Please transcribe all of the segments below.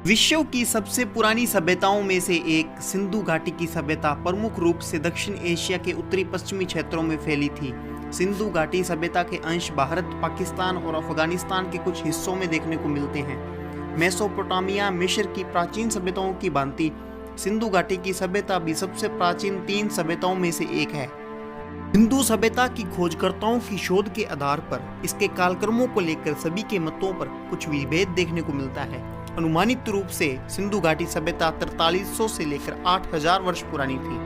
विश्व की सबसे पुरानी सभ्यताओं में से एक सिंधु घाटी की सभ्यता प्रमुख रूप से दक्षिण एशिया के उत्तरी पश्चिमी क्षेत्रों में फैली थी। सिंधु घाटी सभ्यता के अंश भारत, पाकिस्तान और अफगानिस्तान के कुछ हिस्सों में देखने को मिलते हैं। मेसोपोटामिया, मिस्र की प्राचीन सभ्यताओं की भांति सिंधु घाटी की सभ्यता भी सबसे प्राचीन 3 सभ्यताओं में से एक है। हिंदू सभ्यता की खोजकर्ताओं की शोध के आधार पर इसके कालक्रमों को लेकर सभी के मतों पर कुछ विभेद देखने को मिलता है। अनुमानित रूप से सिंधु घाटी सभ्यता 4300 से लेकर 8000 वर्ष पुरानी थी।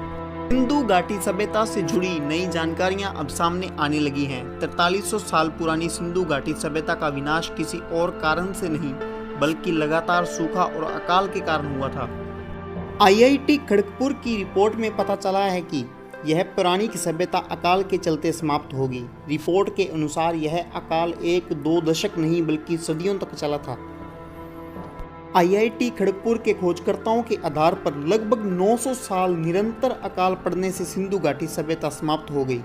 सिंधु घाटी सभ्यता से जुड़ी नई जानकारियां अब सामने आने लगी हैं। 4300 साल पुरानी सिंधु घाटी सभ्यता का विनाश किसी और कारण से नहीं बल्कि लगातार सूखा और अकाल के कारण हुआ था। IIT खड़गपुर की रिपोर्ट में पता चला है कि यह पौराणिक सभ्यता अकाल के चलते समाप्त होगी। रिपोर्ट के अनुसार यह अकाल 1-2 दशक नहीं बल्कि सदियों तक चला था। IIT खड़गपुर के खोजकर्ताओं के आधार पर लगभग 900 साल निरंतर अकाल पड़ने से सिंधु घाटी सभ्यता समाप्त हो गई।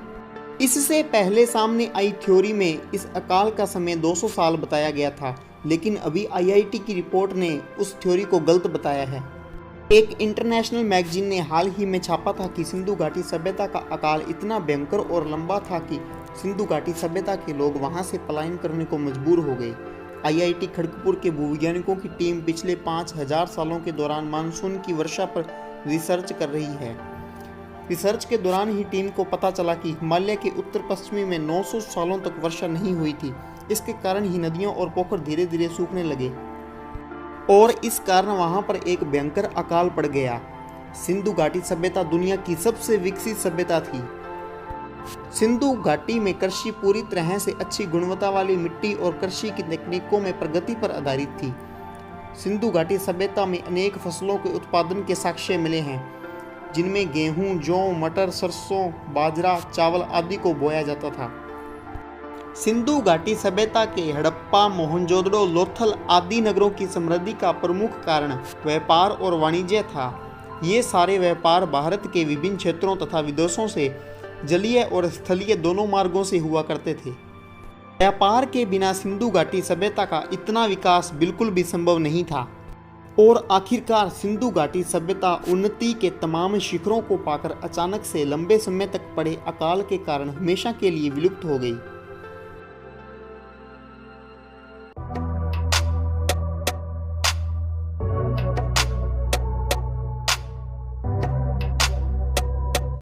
इससे पहले सामने आई थ्योरी में इस अकाल का समय 200 साल बताया गया था, लेकिन अभी IIT की रिपोर्ट ने उस थ्योरी को गलत बताया है। एक इंटरनेशनल मैगजीन ने हाल ही में छापा था कि सिंधु घाटी सभ्यता का अकाल इतना भयंकर और लंबा था कि सिंधु घाटी सभ्यता के लोग वहां से पलायन करने को मजबूर हो गए। IIT खड़गपुर के भूवैज्ञानिकों की टीम पिछले 5000 सालों के दौरान मानसून की वर्षा पर रिसर्च कर रही है। रिसर्च के दौरान ही टीम को पता चला कि हिमालय के उत्तर पश्चिमी में 900 सालों तक वर्षा नहीं हुई थी। इसके कारण ही नदियां और पोखर धीरे धीरे सूखने लगे और इस कारण वहां पर एक भयंकर अकाल पड़ गया। सिंधु घाटी सभ्यता दुनिया की सबसे विकसित सभ्यता थी। सिंधु घाटी में कृषि पूरी तरह से अच्छी गुणवत्ता वाली मिट्टी और कृषि की तकनीकों में प्रगति पर आधारित थी। सिंधु घाटी सभ्यता में अनेक फसलों के उत्पादन के साक्ष्य मिले हैं, जिनमें गेहूं, जौ, मटर, सरसों, बाजरा, चावल आदि को बोया जाता था। सिंधु घाटी सभ्यता के हड़प्पा, मोहनजोदड़ो, लोथल आदि नगरों की समृद्धि का प्रमुख कारण व्यापार और वाणिज्य था। ये सारे व्यापार भारत के विभिन्न क्षेत्रों तथा विदेशों से जलीय और स्थलीय दोनों मार्गों से हुआ करते थे। व्यापार के बिना सिंधु घाटी सभ्यता का इतना विकास बिल्कुल भी संभव नहीं था और आखिरकार सिंधु घाटी सभ्यता उन्नति के तमाम शिखरों को पाकर अचानक से लंबे समय तक पड़े अकाल के कारण हमेशा के लिए विलुप्त हो गई।